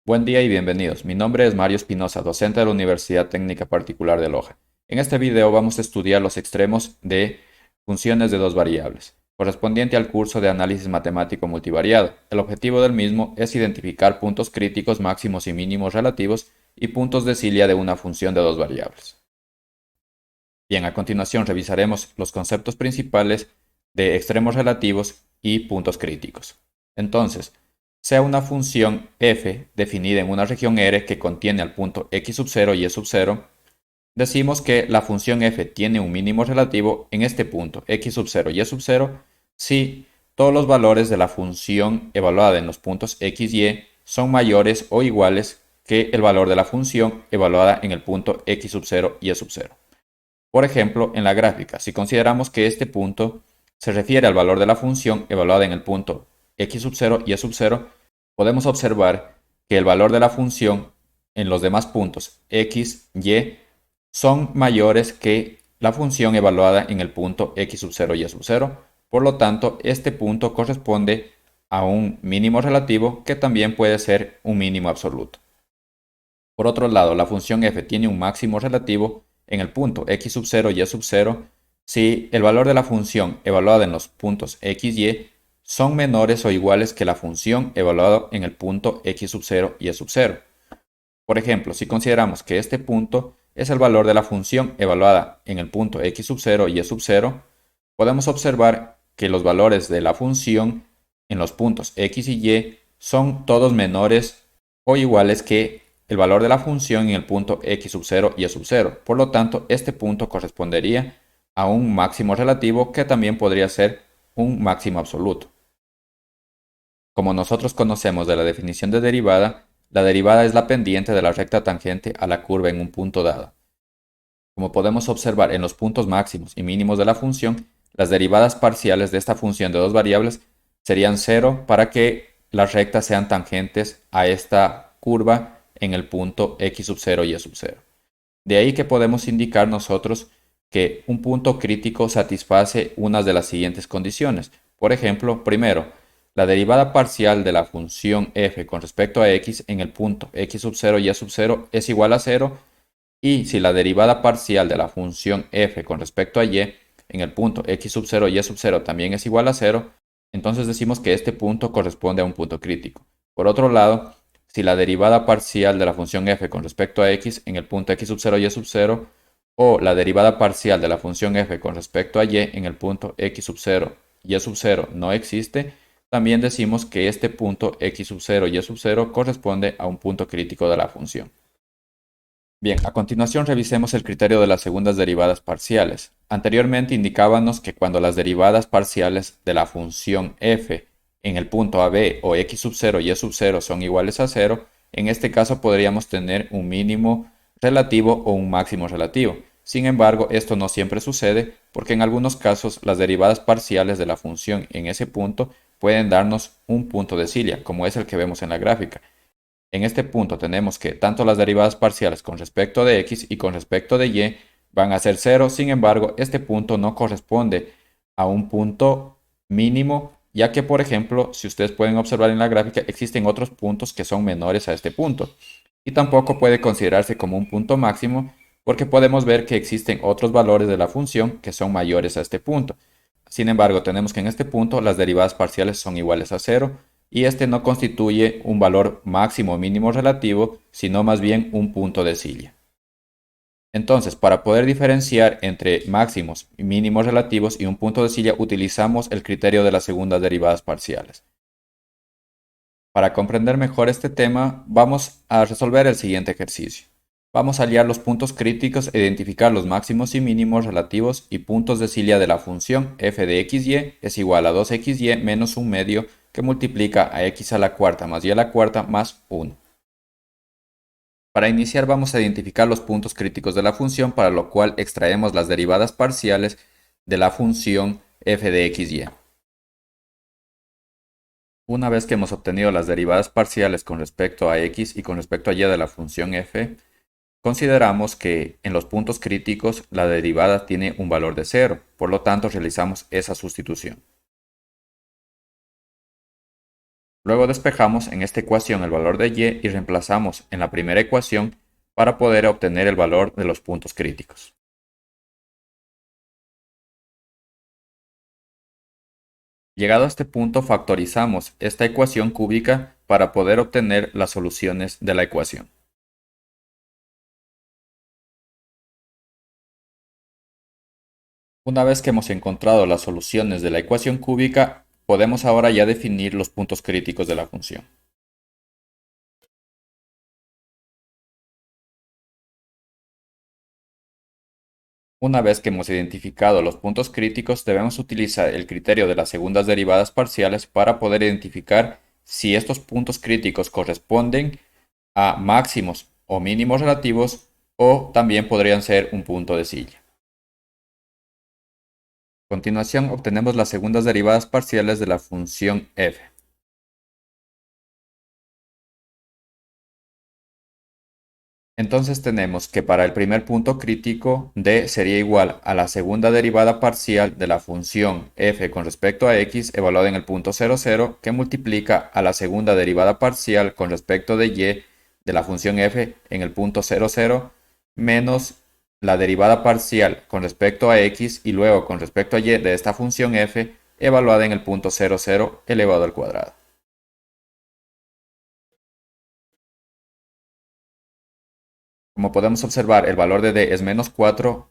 Buen día y bienvenidos. Mi nombre es Mario Espinosa, docente de la Universidad Técnica Particular de Loja. En este video vamos a estudiar los extremos de funciones de dos variables, correspondiente al curso de análisis matemático multivariado. El objetivo del mismo es identificar puntos críticos máximos y mínimos relativos y puntos de Cilia de una función de dos variables. Bien, a continuación revisaremos los conceptos principales de extremos relativos y puntos críticos. Entonces, sea una función f definida en una región R que contiene al punto x sub 0 y y sub 0, decimos que la función f tiene un mínimo relativo en este punto x sub 0 y y sub 0 si todos los valores de la función evaluada en los puntos x y y son mayores o iguales que el valor de la función evaluada en el punto x sub 0 y y sub 0. Por ejemplo, en la gráfica, si consideramos que este punto se refiere al valor de la función evaluada en el punto x sub 0 y y sub 0, podemos observar que el valor de la función en los demás puntos x, y son mayores que la función evaluada en el punto x sub 0 y y sub 0. Por lo tanto, este punto corresponde a un mínimo relativo que también puede ser un mínimo absoluto. Por otro lado, la función f tiene un máximo relativo en el punto x sub 0 y y sub 0 si el valor de la función evaluada en los puntos x, y son menores o iguales que la función evaluada en el punto x sub 0 y y sub 0. Por ejemplo, si consideramos que este punto es el valor de la función evaluada en el punto x sub 0 y y sub 0, podemos observar que los valores de la función en los puntos x y y son todos menores o iguales que el valor de la función en el punto x sub 0 y y sub 0. Por lo tanto, este punto correspondería a un máximo relativo que también podría ser un máximo absoluto. Como nosotros conocemos de la definición de derivada, la derivada es la pendiente de la recta tangente a la curva en un punto dado. Como podemos observar en los puntos máximos y mínimos de la función, las derivadas parciales de esta función de dos variables serían 0 para que las rectas sean tangentes a esta curva en el punto x sub 0 y y sub 0. De ahí que podemos indicar nosotros que un punto crítico satisface unas de las siguientes condiciones. Por ejemplo, primero, la derivada parcial de la función f con respecto a x en el punto x sub 0 y y sub 0 es igual a 0, y si la derivada parcial de la función f con respecto a y en el punto x sub 0 y y sub 0 también es igual a 0, entonces decimos que este punto corresponde a un punto crítico. Por otro lado, si la derivada parcial de la función f con respecto a x en el punto x sub 0 y sub 0 o la derivada parcial de la función f con respecto a y en el punto x sub 0 y sub 0 no existe, también decimos que este punto x sub 0 y sub 0 corresponde a un punto crítico de la función. Bien, a continuación revisemos el criterio de las segundas derivadas parciales. Anteriormente indicábamos que cuando las derivadas parciales de la función f en el punto a b o x sub 0 y sub 0 son iguales a 0, en este caso podríamos tener un mínimo relativo o un máximo relativo. Sin embargo, esto no siempre sucede porque en algunos casos las derivadas parciales de la función en ese punto pueden darnos un punto de Cilia, como es el que vemos en la gráfica. En este punto tenemos que tanto las derivadas parciales con respecto de x y con respecto de y van a ser 0, sin embargo, este punto no corresponde a un punto mínimo, ya que, por ejemplo, si ustedes pueden observar en la gráfica, existen otros puntos que son menores a este punto. Y tampoco puede considerarse como un punto máximo, porque podemos ver que existen otros valores de la función que son mayores a este punto. Sin embargo, tenemos que en este punto las derivadas parciales son iguales a 0, y este no constituye un valor máximo o mínimo relativo, sino más bien un punto de Cilia. Entonces, para poder diferenciar entre máximos y mínimos relativos y un punto de Cilia, utilizamos el criterio de las segundas derivadas parciales. Para comprender mejor este tema, vamos a resolver el siguiente ejercicio. Vamos a hallar los puntos críticos e identificar los máximos y mínimos relativos y puntos de Cilia de la función f de xy es igual a 2xy menos un medio que multiplica a x a la cuarta más y a la cuarta más 1. Para iniciar vamos a identificar los puntos críticos de la función, para lo cual extraemos las derivadas parciales de la función f de xy. Una vez que hemos obtenido las derivadas parciales con respecto a x y con respecto a y de la función f, consideramos que en los puntos críticos la derivada tiene un valor de 0, por lo tanto realizamos esa sustitución. Luego despejamos en esta ecuación el valor de y reemplazamos en la primera ecuación para poder obtener el valor de los puntos críticos. Llegado a este punto, factorizamos esta ecuación cúbica para poder obtener las soluciones de la ecuación. Una vez que hemos encontrado las soluciones de la ecuación cúbica, podemos ahora ya definir los puntos críticos de la función. Una vez que hemos identificado los puntos críticos, debemos utilizar el criterio de las segundas derivadas parciales para poder identificar si estos puntos críticos corresponden a máximos o mínimos relativos o también podrían ser un punto de silla. A continuación obtenemos las segundas derivadas parciales de la función f. Entonces tenemos que para el primer punto crítico d sería igual a la segunda derivada parcial de la función f con respecto a x evaluada en el punto 0, 0 que multiplica a la segunda derivada parcial con respecto de y de la función f en el punto 0, 0 menos la derivada parcial con respecto a x y luego con respecto a y de esta función f evaluada en el punto 0, 0 elevado al cuadrado. Como podemos observar, el valor de d es menos 4,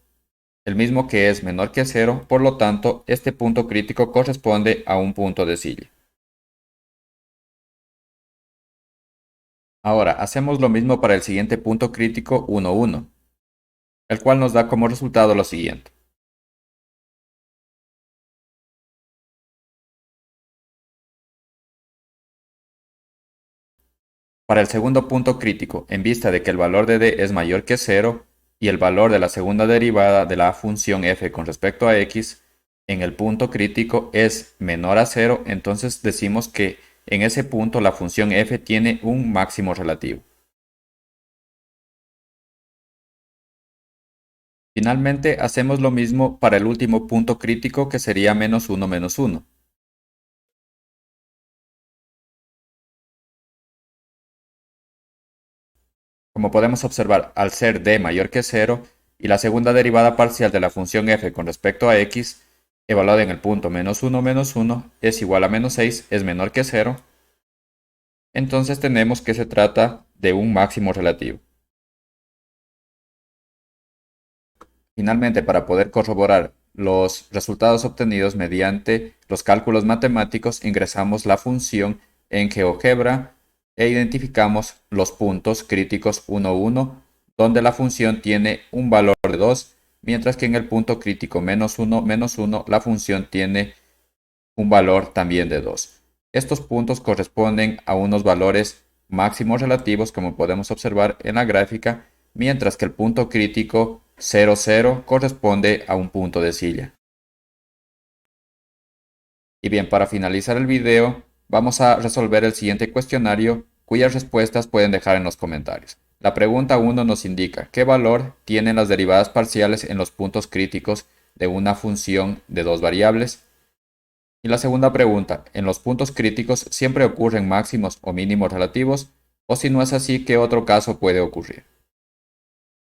el mismo que es menor que 0, por lo tanto, este punto crítico corresponde a un punto de silla. Ahora, hacemos lo mismo para el siguiente punto crítico 1, 1, el cual nos da como resultado lo siguiente. Para el segundo punto crítico, en vista de que el valor de d es mayor que 0 y el valor de la segunda derivada de la función f con respecto a x en el punto crítico es menor a 0, entonces decimos que en ese punto la función f tiene un máximo relativo. Finalmente, hacemos lo mismo para el último punto crítico que sería menos 1, menos 1. Como podemos observar, al ser d mayor que 0 y la segunda derivada parcial de la función f con respecto a x, evaluada en el punto menos 1 es igual a menos 6 es menor que 0, entonces tenemos que se trata de un máximo relativo. Finalmente, para poder corroborar los resultados obtenidos mediante los cálculos matemáticos, ingresamos la función en GeoGebra e identificamos los puntos críticos 1, 1, donde la función tiene un valor de 2, mientras que en el punto crítico menos 1, la función tiene un valor también de 2. Estos puntos corresponden a unos valores máximos relativos, como podemos observar en la gráfica, mientras que el punto crítico 0, 0 corresponde a un punto de silla. Y bien, para finalizar el video, vamos a resolver el siguiente cuestionario, cuyas respuestas pueden dejar en los comentarios. La pregunta 1 nos indica qué valor tienen las derivadas parciales en los puntos críticos de una función de dos variables. Y la segunda pregunta, ¿en los puntos críticos siempre ocurren máximos o mínimos relativos? O si no es así, ¿qué otro caso puede ocurrir?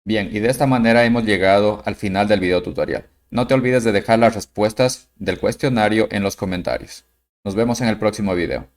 Bien, y de esta manera hemos llegado al final del video tutorial. No te olvides de dejar las respuestas del cuestionario en los comentarios. Nos vemos en el próximo video.